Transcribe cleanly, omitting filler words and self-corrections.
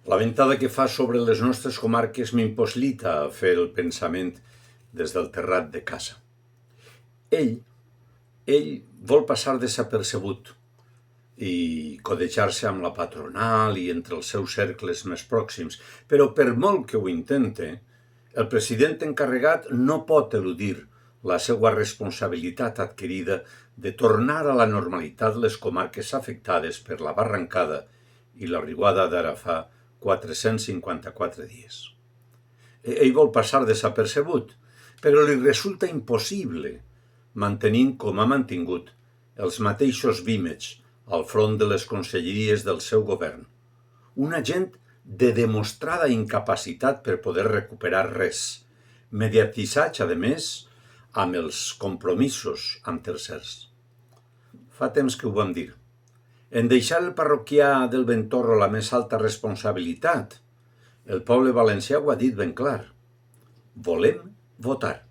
La ventada que fa sobre les nostres comarques m'impossibilita fer el pensament des del terrat de casa. Ell vol passar desapercebut i codejar-se amb la patronal i entre els seus cercles més pròxims, però per molt que ho intente, el president encarregat no pot eludir la seva responsabilitat adquirida de tornar a la normalitat les comarques afectades per la barrancada i la riuada d'ara fa 454 dies. Ell vol passar desapercebut, però li resulta impossible, mantenint com ha mantingut els mateixos vímets al front de les conselleries del seu govern. Una gent de demostrada incapacitat per poder recuperar res, mediatitzats, a més, amb els compromisos amb tercers. Fa temps que ho vam dir. En deixar el parroquià del Ventorro la més alta responsabilitat, el poble valencià ho ha dit ben clar. Volem votar.